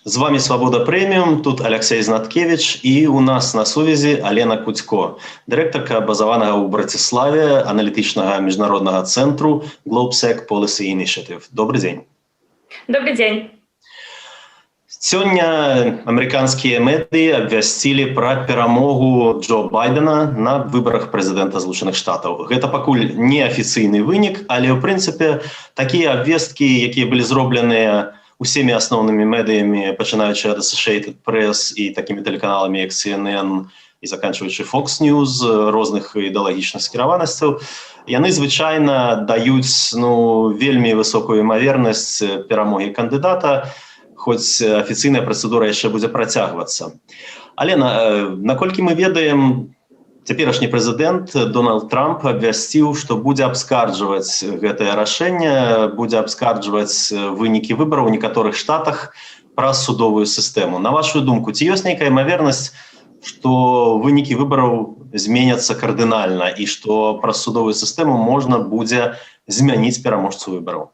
З вами «Свобода Премиум», тут Алексей Знаткевич, и у нас на сувязі Алена Кудзько, директорка базаванага ў Браціславе аналітычнага міжнароднага цэнтру GlobeSec Policy Initiative. Добрый день. Добрый день. Сёння амерыканскія медыі абвясцілі пра перамогу Джо Байдена на выбарах прэзідэнта Злучаных Штатаў. Гэта пакуль не афіцыйны вынік, але ў прынцыпе такія абвесткі, якія былі зробленыя усімі асноўнымі медыямі, пачынаючы ад Associated Press і такімі тэлеканаламі як CNN і заканчваючы Fox News, розных ідэалагічных скіраванасцяў, яны звычайна даюць вельмі высокую імавернасць перамогі кандыдата, хоць афіцыйная працэдура яшчэ будзе працягвацца. Алена, наколькі мы ведаем, цяперашні прэзідэнт Дональд Трамп абвясціў, што будзе абскарджваць гэтае рашэнне, будзе абскарджваць вынікі выбараў у некаторых штатах праз судовую сістэму. На вашу думку, ці ёсць нейкая імавернасць, што вынікі выбараў зменяцца кардынальна і што праз судовую сістэму можна будзе змяніць пераможцу выбараў?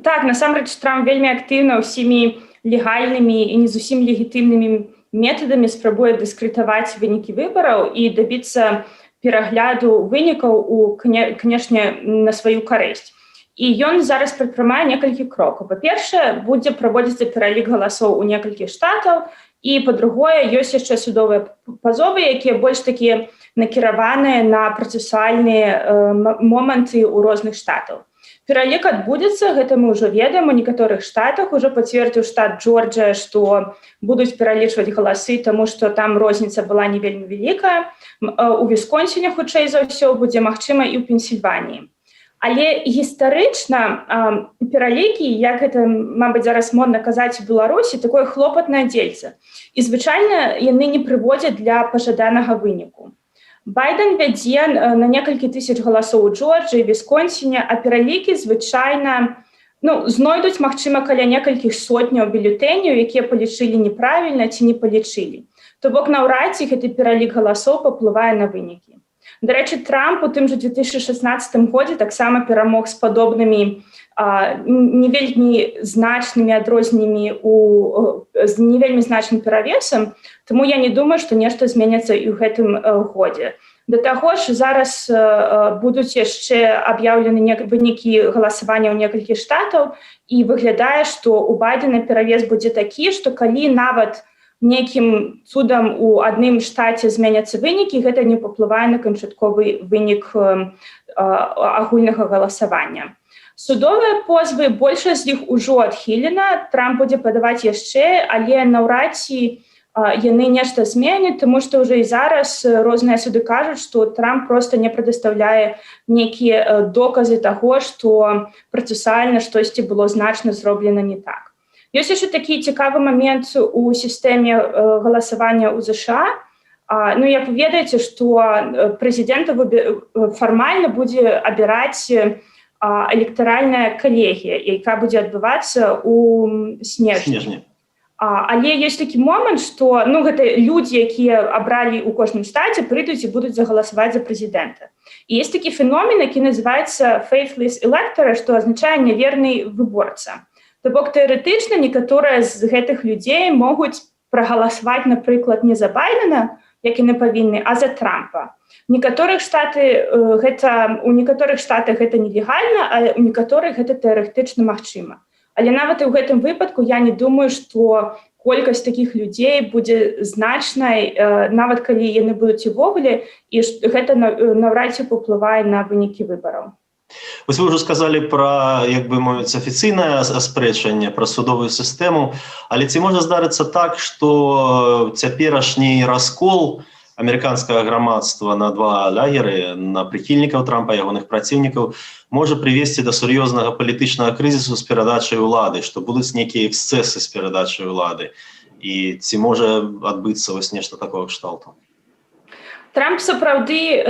Так, насамрэч Трамп вельмі актыўна ўсімі легальнымі і не зусім легітымнымі метадамі спрабуе дыскрэтаваць вынікі выбараў і дабіцца перагляду вынікаў канешне, на сваю карысць. І ён зараз прадпрымае некалькі крокаў. Па-першае, будзе праводзіцца пералік галасоў у некалькіх штатаў, і па-другое, ёсць яшчэ судовыя пазовы, якія больш такі накіраваныя на працэсуальныя моманты ў розных штатаў. Пералік адбудзецца, гэта мы ўжо ведаем, у некаторых штатах ужо пацвердзіў штат Джорджыя, што будуць пералічваць галасы, таму што там розніца была не вельмі вялікая. У Вісконсіне, хутчэй за ўсё, будзе магчыма і ў Пенсільваніі. Але гістарычна пералікі, як гэта, мабыць, зараз модна казаць у Беларусі, такое хлопатнае дзельце. І звычайна яны не прыводзяць для пажаданага выніку. Байден вядзе на некалькі тысяч галасоў у Джорджыі, Вісконсіне, а пералікі звычайна знойдуць, магчыма, каля некалькіх сотняў бюлетэняў, якія палічылі неправільна ці не палічылі. То бок наўрад ці гэты пералік галасоў паплывае на вынікі. Дарэчы, Трамп у тым жа 2016 годзе таксама перамог з падобнымі не вельмі значнымі адрозненнямі з не вельмі значным перавесам, таму я не думаю, што нешта зменяцца і ў гэтым годзе. Да таго ж, зараз будуць яшчэ аб'яўлены вынікі галасавання ў некалькіх штатаў, і выглядае, што ў Байдена перавес будзе такі, што калі нават нейкім цудам у адным штаце зменяцца вынікі, гэта не паплывае на канчатковы вынік агульнага галасавання. Судовыя позвы, большасць з іх ужо адхілена, Трамп будзе падаваць яшчэ, але наўрад ці яны нешта зменяць, таму што ўжо і зараз розныя суды кажуць, што Трамп проста не прадастаўляе нейкія доказы таго, што працэсуальна штосьці было значна зроблена не так. Ёсць яшчэ такі цікавы момент у сістэме галасавання ў ЗША. Як вы ведаеце, што прэзідэнта фармальна будзе абіраць электаральная калегія, якая будзе адбывацца ў снежні. Але ёсць такі момант, што гэта людзі, якія абралі ў кожным штаце, прыйдуць і будуць загаласаваць за прэзідэнта. І ёсць такі феномен, які называецца faithless elector, што азначае няверны выборца. То бок тэарэтычна некаторыя з гэтых людзей могуць прагаласаваць, напрыклад, не за Байдена, як яны павінны, а за Трампа. У некаторых штатах гэта нелегальна, а у некаторых гэта тэарэтычна магчыма. Але нават і ў гэтым выпадку я не думаю, што колькасць такіх людзей будзе значнай, нават калі яны будуць увогуле, і гэта наўрад ці паўплывае на вынікі выбараў. Вось вы ўжо сказалі пра, як бы мовіць, афіцыйнае аспрэчанне, пра судовую сістэму, але ці можа здарыцца так, што цяперашні раскол амерыканскага грамадства на два лагеры, на прыхільнікаў Трампа, ягоных праціўнікаў, можа прывесці да сур'ёзнага палітычнага крызісу з перадачай улады, што будуць нейкія эксцэсы з перадачай улады, і ці можа адбыцца вось нешта такога кшталту? Трамп сапраўды,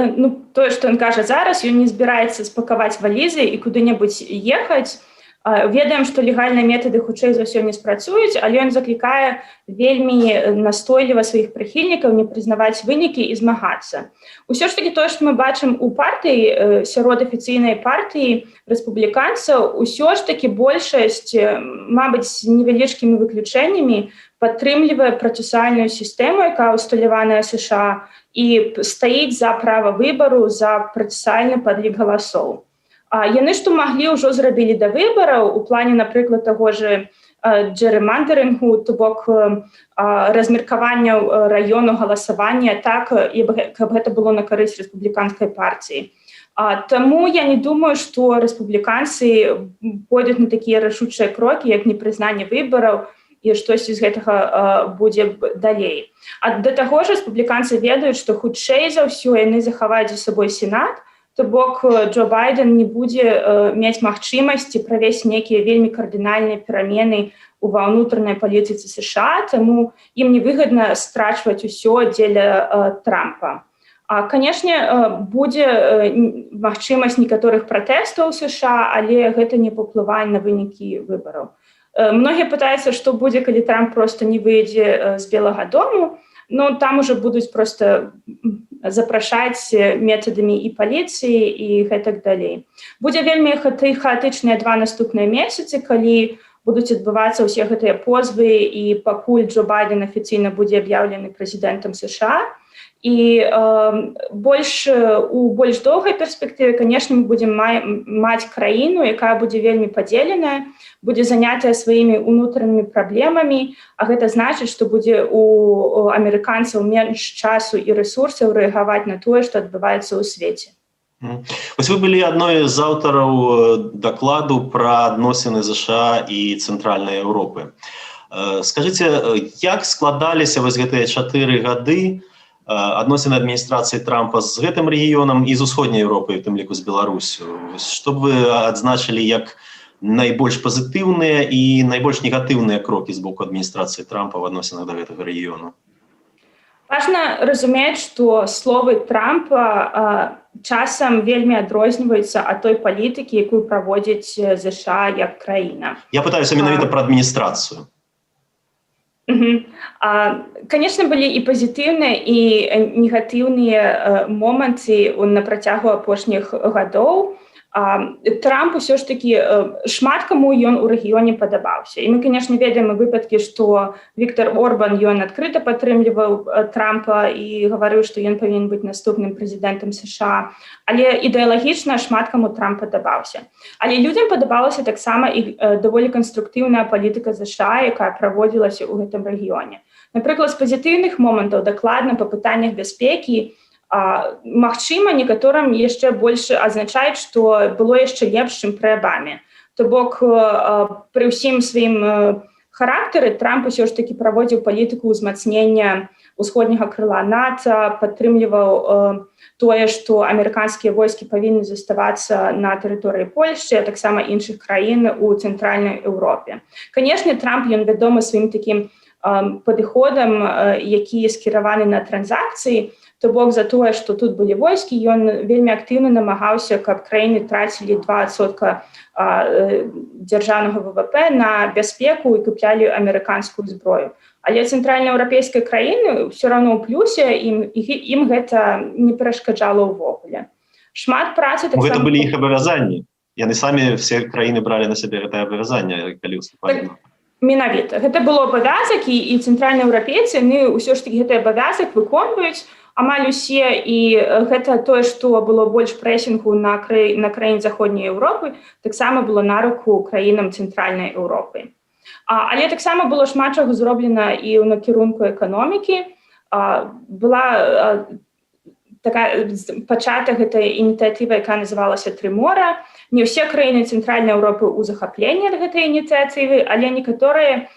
тое, што ён кажа зараз, ён не збіраецца спакаваць валізы і куды-небудзь ехаць. Ведаем, што легальныя метады хутчэй за ўсё не спрацуюць, але ён заклікае вельмі настойліва сваіх прыхільнікаў не прызнаваць вынікі і змагацца. Усё ж такі тое, што мы бачым у партыі, сярод афіцыйнай партыі рэспубліканцаў, усё ж такі большасць, мабыць, з невялічкімі выключэннямі, падтрымлівае працэсуальную сістэму, якая ўсталяваная США, і стаіць за права выбару, за працэсуальны падлік галасоў. Яны што маглі ўжо зрабілі да выбараў у плане, напрыклад, таго ж джерымандерынгу, то бок размеркавання раёну галасавання так, каб гэта было на карысць рэспубліканскай партыі. Таму я не думаю, што рэспубліканцы пойдуць на такія рашучыя крокі, як непрызнанне выбараў, і штосьці з гэтага будзе далей. Да таго ж рэспубліканцы ведаюць, што хутчэй за ўсё яны захаваюць за сабой сенат, то бок Джо Байден не будзе мець магчымасці правесці нейкія вельмі кардынальныя перамены ва ўнутранай палітыцы США, таму ім невыгадна страчваць усё дзеля Трампа. Канешне, будзе магчымасць некаторых пратэстаў у США, але гэта не паўплывае на вынікі выбараў. Многія пытаюцца, што будзе, калі Трамп проста не выйдзе з Белага дому, но там уже будуць проста запрашаць метадамі і паліцыі і гэтак далей. Будзе вельмі хаатычныя 2 наступныя месяцы, калі будуць адбывацца ўсе гэтыя позвы і пакуль Джо Байден афіцыйна будзе аб'яўлены прэзідэнтам США. І у больш доўгай перспектыве, канешне, мы будзем маць краіну, якая будзе вельмі падзеленая, будзе занятая сваімі ўнутранымі праблемамі, а гэта значыць, што будзе у амерыканцаў менш часу і рэсурсаў рэагаваць на тое, што адбываецца ў свеце. Вось вы былі адной з аўтараў дакладу пра адносіны ЗША і Цэнтральнай Еўропы. Скажыце, як складаліся вось гэтыя 4 гады адносіны адміністрацыі Трампа з гэтым рэгіёнам і з усходняй Еўропай, у тым ліку з Беларусю? Што б вы адзначылі як найбольш пазітыўныя і найбольш негатыўныя крокі з боку адміністрацыі Трампа в адносінах да гэтага рэгіёну? Важна разумець, што словы Трампа часам вельмі адрозніваюцца ад той палітыкі, якую праводзіць ЗША як краіна. Я пытаюся менавіта пра адміністрацыю. Конечно, былі і пазітыўныя і негатыўныя моманты на працягу апошніх гадоў. Трамп усё ж такі шмат каму ён у рэгіёне падабаўся. І мы, конечно, ведаем выпадкі, што Віктор Орбан, ён адкрыта падтрымліваў Трампа і гаварыў, што ён павінен быць наступным прэзідэнтам США. Але ідэалагічна шмат каму Трамп падабаўся. Але людзям падабалася таксама і даволі канструктыўная палітыка США, якая праводзілася ў гэтым рэгіёне. Напрыклад, з пазітыўных момантаў дакладна па пытаннях бяспекі магчыма, некаторым яшчэ больш азначаюць, што было яшчэ лепш, чым пры Абаме. То бок, пры ўсім сваім характары Трамп усё ж такі праводзіў палітыку ўзмацнення ўсходняга крыла НАТО, падтрымліваў тое, што амерыканскія войскі павінны заставацца на тэрыторыі Польшчы, а таксама іншых краін у Цэнтральнай Еўропе. Канешне, Трамп ён вядомы сваім такім падыходам, які скіраваны на транзакцыі, то бок за тое, што тут былі войскі, ён вельмі актыўна намагаўся, каб краіны трацілі 2% дзяржаўнага ВВП на бяспеку і куплялі амерыканскую зброю. Але цэнтральнаеўрапейскія краіны ўсё роўно ў плюсе, ім гэта не перашкаджала ўвогуле. Шмат працы таксама... Гэта былі іх абавязанні. Яны самі, все краіны бралі на сябе гэтае абавязанне, калі ўступалі. Менавіта. Гэта было абавязак, і цэнтральнаеўрапейцы, яны ўсё ж такі гэты абавязак выконваюць, амаль усе, і гэта тое, што было больш прэсінгу на краін Заходняй Еўропы, таксама было на руку краінам Цэнтральнай Еўропы. Але таксама было шмат чаго зроблена і ў накірунку эканомікі. Была такая пачатак гэтай ініцыятывы, якая называлася «Тры мора». Не ўсе краіны Цэнтральнай Еўропы ў захапленні ад гэтай ініцыятывы, але некаторыя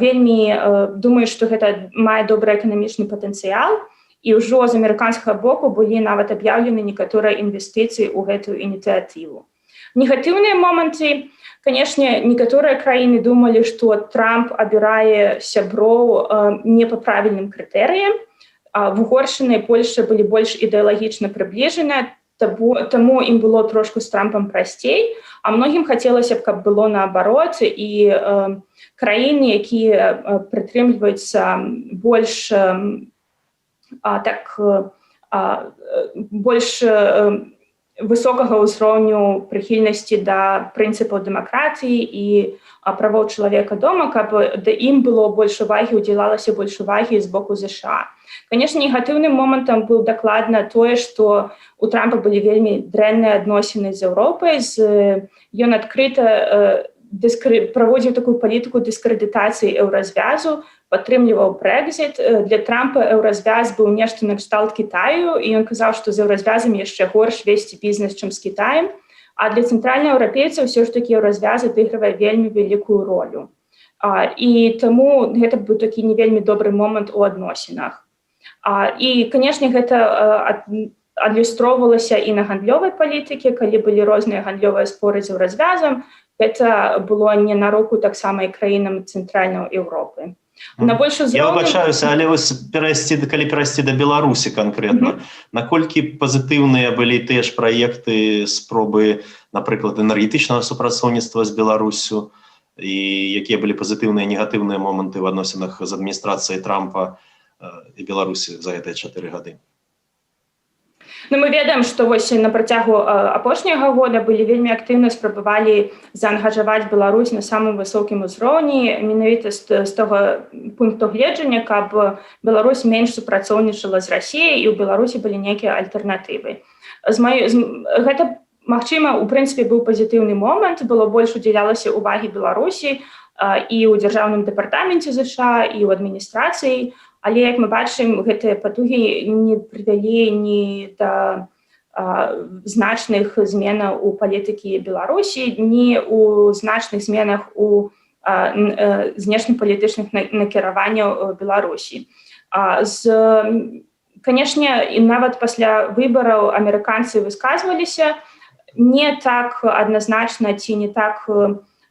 вельмі думаюць, што гэта мае добры эканамічны патэнцыял. І ўжо з амерыканскага боку былі нават аб'яўлены некаторыя інвестыцыі ў гэтую ініцыятыву. Негатыўныя моманты, канешне, некаторыя краіны думалі, што Трамп абірае сяброў не па правільным крытэрыям. Вугоршчына і Польшча былі больш ідэалагічна прыбліжаныя, Таму ім было трошку з Трампам прасцей, а многім хацелася б, каб было наадварот, і краіны, якія прытрымліваюцца больш высокага ўзроўню прыхільнасці да прынцыпаў дэмакратыі і правоў чалавека дома, каб да ім было больш увагі, удзялалася больш увагі з боку ЗША. Канешне, негатыўным момантам быў дакладна тое, што у Трампа былі вельмі дрэнныя адносіны з Еўропай, ён адкрыта праводзіў такую палітыку дыскрэдытацыі еўразвязу, падтрымліваў Брэкзіт. Для Трампа еўразвяз быў нешта накшталт Кітаю, і ён казаў, што з еўразвязамі яшчэ горш весці бізнес, чым з Кітаем. А для цэнтральнаеўрапейцаў ўсё ж такі еўразвяз адыгрывае вельмі вялікую ролю. І таму гэта быў такі не вельмі добры момант у адносінах. І, канешне, гэта адлюстроўвалася і на гандлёвай палітыкі, калі былі розныя гандлёвыя споры з еўразвязам. Гэта было не на руку таксама і краінам цэнтральнай Еўропы. Я выбачаюся, але калі перайсці да Беларусі канкрэтна, наколькі пазітыўныя былі тыя ж праекты спробы, напрыклад, энергетычнага супрацоўніцтва з Беларусю, і якія былі пазітыўныя і негатыўныя моманты ў адносінах з адміністрацыяй Трампа і Беларусі за гэтыя 4 гады? Мы ведаем, што на працягу апошняга года былі вельмі актыўна спрабавалі заангажаваць Беларусь на самым высокім узроўні, менавіта з таго пункту гледжання, каб Беларусь менш супрацоўнічала з Расіяй і ў Беларусі былі нейкія альтэрнатывы. Гэта, магчыма, у прынцыпе, быў пазітыўны момант, было больш удзялялася ўвагі Беларусі і ў дзяржаўным дэпартаменце ЗША, і ў адміністрацыі. Але, як мы бачым, гэтыя патугі не прывялі ні да значных зменаў у палітыкі Беларусі, ні ў значных зменах у знешнепалітычных накіраванняў Беларусі. Канешне, і нават пасля выбараў амерыканцы высказваліся не так адназначна ці не так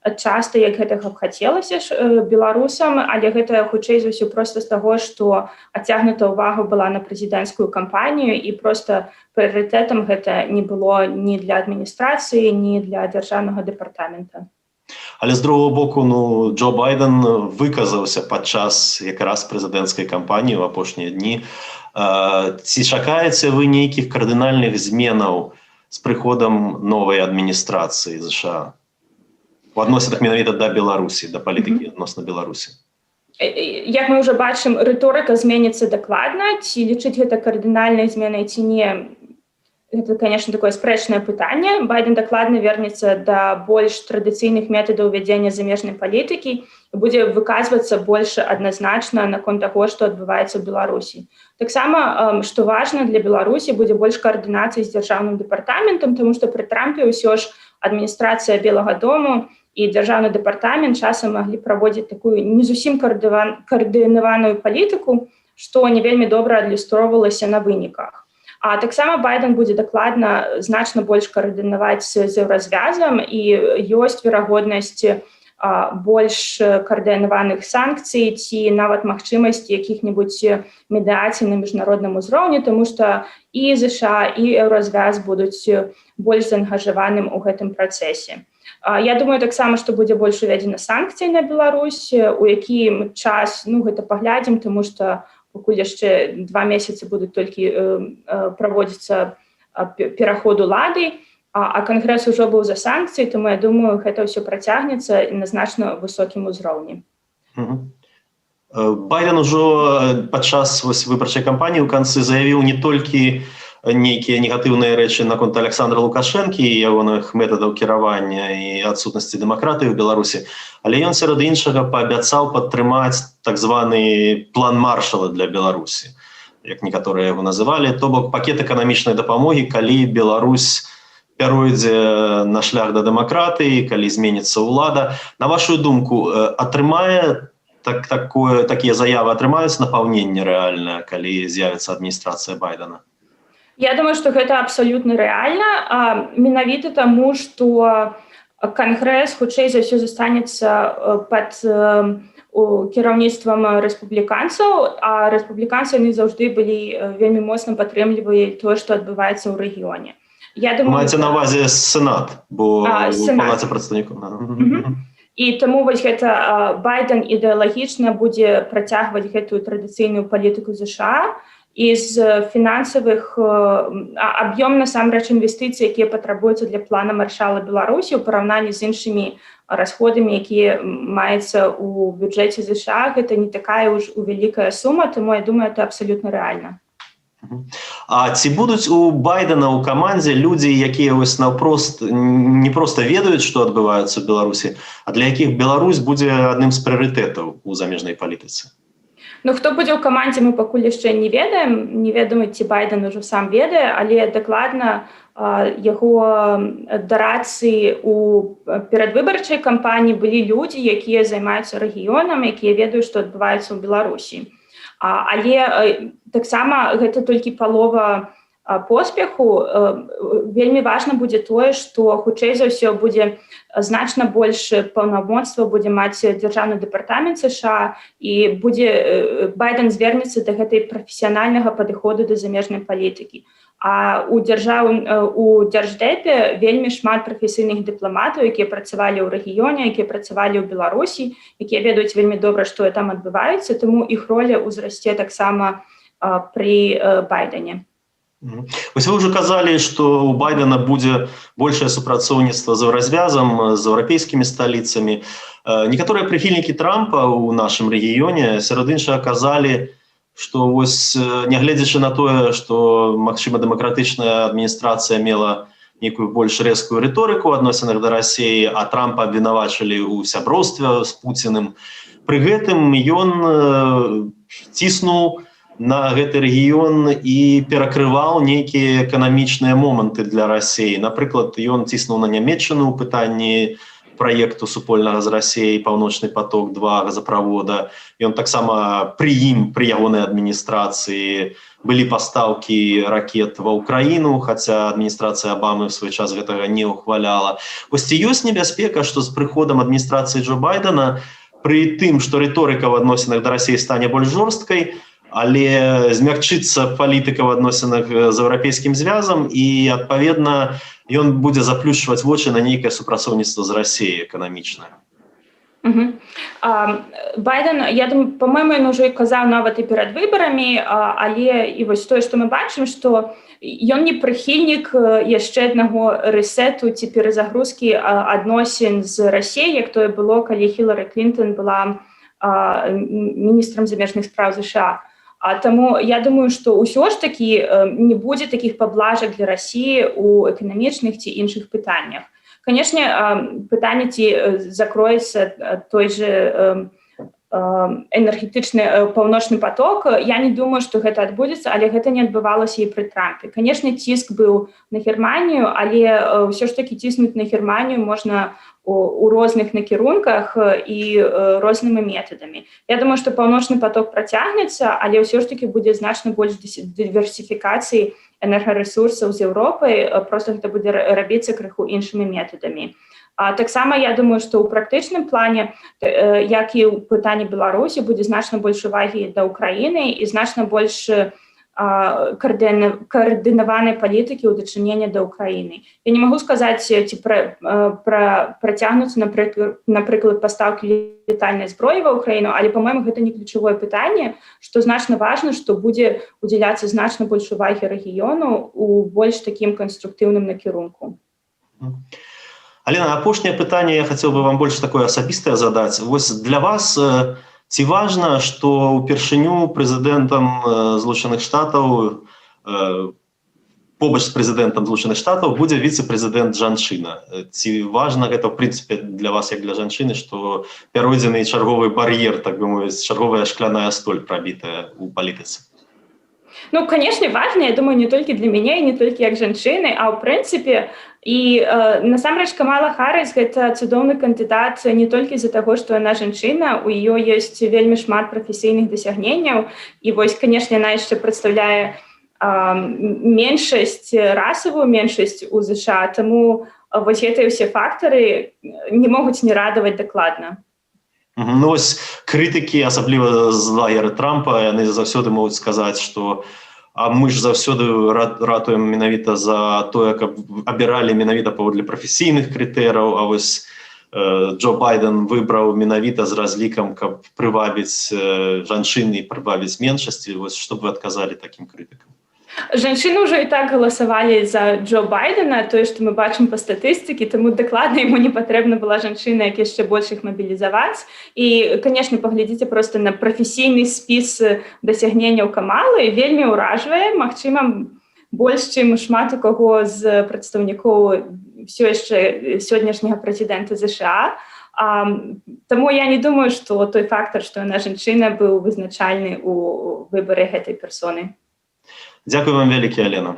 часта, як гэтага б хацелася беларусам, але гэта хутчэй за ўсё проста з таго, што адцягнута ўвага была на прэзідэнцкую кампанію, і проста прыярытэтам гэта не было ні для адміністрацыі, ні для дзяржаўнага дэпартамента. Але з другого боку, Джо Байден выказаўся падчас якраз прэзідэнцкай кампаніі ў апошнія дні. Ці чакаеце вы нейкіх кардынальных зменаў з прыходам новай адміністрацыі США? У адносінах менавіта да Беларусі, да палітыкі адносна Беларусі. Як мы ўжо бачым, рыторыка зменіцца дакладна, ці лічыць гэта кардынальнай зменай ці не, гэта, конечно, такое спрэчнае пытанне. Байден дакладна вернецца да больш традыцыйных метадаў вядзення замежнай палітыкі і будзе выказвацца больш адназначна наконт таго, што адбываецца ў Беларусі. Таксама, што важна для Беларусі, будзе больш каардынацыі з дзяржаўным дэпартаментам, таму што пры Трампе ўсё ж адміністрацыя Белага дому і дзяржаўны дэпартамент часам маглі праводзіць такую не зусім каардынаваную палітыку, што не вельмі добра адлюстроўвалася на выніках. А таксама Байден будзе дакладна значна больш каардынаваць з еўразвязам, і ёсць верагоднасць больш каардынаваных санкцый ці нават магчымасць якіх-небудзь медыяцый на міжнародным узроўні, таму што і ЗША, і еўразвяз будуць больш заангажаваным у гэтым працэсе. Я думаю таксама, што будзе больш уведзена санкцый на Беларусь, у які час, гэта паглядзім, таму што пакуль яшчэ 2 месяцы будуць толькі праводзіцца пераход улады, а кангрэс ужо быў за санкцыі, таму я думаю, гэта ўсё працягнецца і на значна высокім узроўні. Байден ужо падчас выбарчай кампаніі ў канцы заявіў не толькі нейкія негатыўныя рэчы наконт Александра Лукашэнкі і ягоных метадаў кіравання і адсутнасці дэмакратыі ў Беларусі, але ён сярод іншага паабяцаў падтрымаць так званы план Маршала для Беларусі, як некаторыя яго называлі, то бок пакет эканамічнай дапамогі, калі Беларусь пяройдзе на шлях да дэмакратыі, калі зменіцца ўлада. На вашу думку, атрымае такія заявы атрымаюць напаўненне рэальна, калі з'явіцца адміністрацыя Байдена? Я думаю, што гэта абсалютна рэальна, менавіта таму, што кангрэс хутчэй за ўсё застанецца пад кіраўніцтвам рэспубліканцаў, а рэспубліканцы не заўжды былі вельмі моцна падтрымлівалі тое, што адбываецца ў рэгіёне. Я думаю, маеце на ўвазе Сенат, бо Палаце прадстаўнікоў. І таму вось гэта Байден ідэалагічна будзе працягваць гэтую традыцыйную палітыку ЗША і з фінансавых аб'ём насамрэч інвестыцый, якія патрабуюцца для плана маршала Беларусі ў параўнанні з іншымі расходамі, якія маюцца ў бюджэце ЗША, гэта не такая ўж вялікая сума, таму я думаю, это абсалютна рэальна. А ці будуць у Байдена ў камандзе людзі, якія вось наўпрост не проста ведаюць, што адбываецца ў Беларусі, а для якіх Беларусь будзе адным з прыярытэтаў у замежнай палітыцы? Ну, хто будзе ў камандзе, мы пакуль яшчэ не ведаем. Не ведаем, ці Байден ужо сам ведае, але дакладна яго дарацыі ў перадвыбарчай кампаніі былі людзі, якія займаюцца рэгіёнам, якія ведаюць, што адбываецца ў Беларусі. Але таксама гэта толькі палова поспеху. Вельмі важна будзе тое, што хутчэй за ўсё будзе значна больш паўнамоцтва будзе маць дзяржаўны дэпартамент США, і Байден звернецца да гэтай прафесіянальнага падыходу да замежнай палітыкі. А у Дзярждэпе вельмі шмат прафесійных дыпламатаў, якія працавалі ў рэгіёне, якія працавалі ў Беларусі, якія ведаюць вельмі добра, што там адбываецца, таму іх роля ўзрасце таксама пры Байдене. Вось вы ўжо казалі, што у Байдена будзе большае супрацоўніцтва з еўразвязам, з еўрапейскімі сталіцамі. Некаторыя прыхільнікі Трампа ў нашым рэгіёне сярод іншага казалі, што вось нягледзячы на тое, што, магчыма, дэмакратычная адміністрацыя мела нейкую больш рэзкую рыторыку ў адносінах да Расіі, а Трампа абвінавачылі ў сяброўстве з Пуціным. Пры гэтым ён ціснуў на гэты рэгіён і перакрываў нейкія эканамічныя моманты для Расіі. Напрыклад, ён ціснуў на Нямецчыну ў пытанні праекту супольнага з Расіяй «Паўночны поток-2» газаправода. Ён таксама пры ягонай адміністрацыі былі пастаўкі ракет ва ўкраіну, хаця адміністрацыя Абамы ў свой час гэтага не ўхваляла. Вось ці ёсць небяспека, што з прыходам адміністрацыі Джо Байдена, пры тым, што рыторыка ў адносінах да Расіі стане больш жорсткай, але змягчыцца палітыка ў адносінах з еўрапейскім звязам, і, адпаведна, ён будзе заплюшчваць вочы на нейкае супрацоўніцтва з Расіяй эканамічнае. Байден, я думаю, па-мойму, ён ужо і казаў нават і перад выбарамі, але і вось тое, што мы бачым, што ён не прыхільнік яшчэ аднаго рэсету ці перазагрузкі адносін з Расіяй, як тое было, калі Хілары Клінтон была міністрам замежных спраў США. Таму я думаю, што ўсё ж такі не будзе такіх паблажак для Расіі ў эканамічных ці іншых пытаннях. Канешне, пытанне, ці закроецца той же энергетычны паўночны поток, я не думаю, што гэта адбудзецца, але гэта не адбывалася і пры Трампе. Канешне, ціск быў на Германію, але ўсё ж такі ціснуць на Германію можна у розных накірунках і рознымі метадамі. Я думаю, што паўночны поток працягнецца, але ўсё ж такі будзе значна больш дыверсіфікацыі энергарэсурсаў з Еўропай, проста гэта будзе рабіцца крыху іншымі метадамі. Таксама я думаю, што ў практычным плане, як і ў пытанні Беларусі, будзе значна больш увагі да Ўкраіны і значна больш координованной политики у дачынення да Украины. Я не могу сказать, ці працягнуцца, напрыклад, пастаўкі летальнай зброі ва Украіну, але, по-моему, гэта не ключевое пытанне, што значна важна, што будзе удзяляцца значна больш увагі рэгіёну у больш такім канструктыўным накірунку. Алена, апошняе пытанне я хацеў бы вам больш такое асабістае задаць. Вось для вас ці важна, што ўпершыню прэзідэнтам Злучаных Штатаў, побач з прэзідэнтам Злучаных Штатаў будзе віцэ-прэзідэнт жанчына? Ці важна гэта, в прынцыпе, для вас, як для жанчыны, што пяройдзены чарговы бар'ер, так бы мовіць, чарговая шкляная столь прабітая ў палітыцы? Ну, конечно, важно, я думаю, не только для меня, и не только как женщины, а в принципе, и насамрэч Камала Харрис это цудоўны кандидат не только из-за того, что она женщина, у ее есть вельмі шмат профессийных досягненняў, и вось, конечно, она еще представляет меншасць, расовую меншасць у США, тому вось гэтыя все факторы не могуць не радовать дакладна. Ну, ось крытыкі, асабліва з лагера Трампа, яны заўсёды могуць сказаць, што А мы ж заўсёды ратуем менавіта за тое, каб абіралі менавіта паводле прафесійных крытэраў, а вось Джо Байден выбраў менавіта з разлікам, каб прывабіць жанчын і прывабіць меншасці. Вось што б вы адказалі такім крытыкам? Жанчыны ўжо і так галасавалі за Джо Байдена, тое, што мы бачым па статыстыкі, таму дакладна яму не патрэбна была жанчына, як яшчэ больш іх мабілізаваць. І, канешне, паглядзіце проста на прафесійны спіс дасягненняў Камалы, вельмі ўражвае, магчыма, больш, чым шмат у каго з прадстаўнікоў ўсё яшчэ сённяшняга прэзідэнта США. Таму я не думаю, што той фактар, што яна жанчына, быў вызначальны ў выбары гэтай персоны. Дзякую вам вялікі, Алена.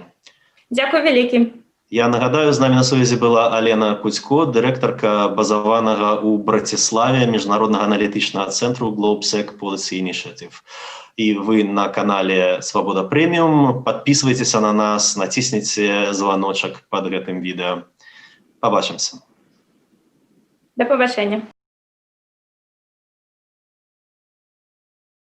Дзякую вялікі. Я нагадаю, з намі на сувязі была Алена Кудзько, дырэктарка базаванага ў Браціславе міжнароднага аналітычнага цэнтру GlobeSec Policy Initiative. І вы на канале Свабода Прэміум. Падпісвайцеся на нас, націсніце званочак пад гэтым відэа. Пабачымся. Да пабачэння.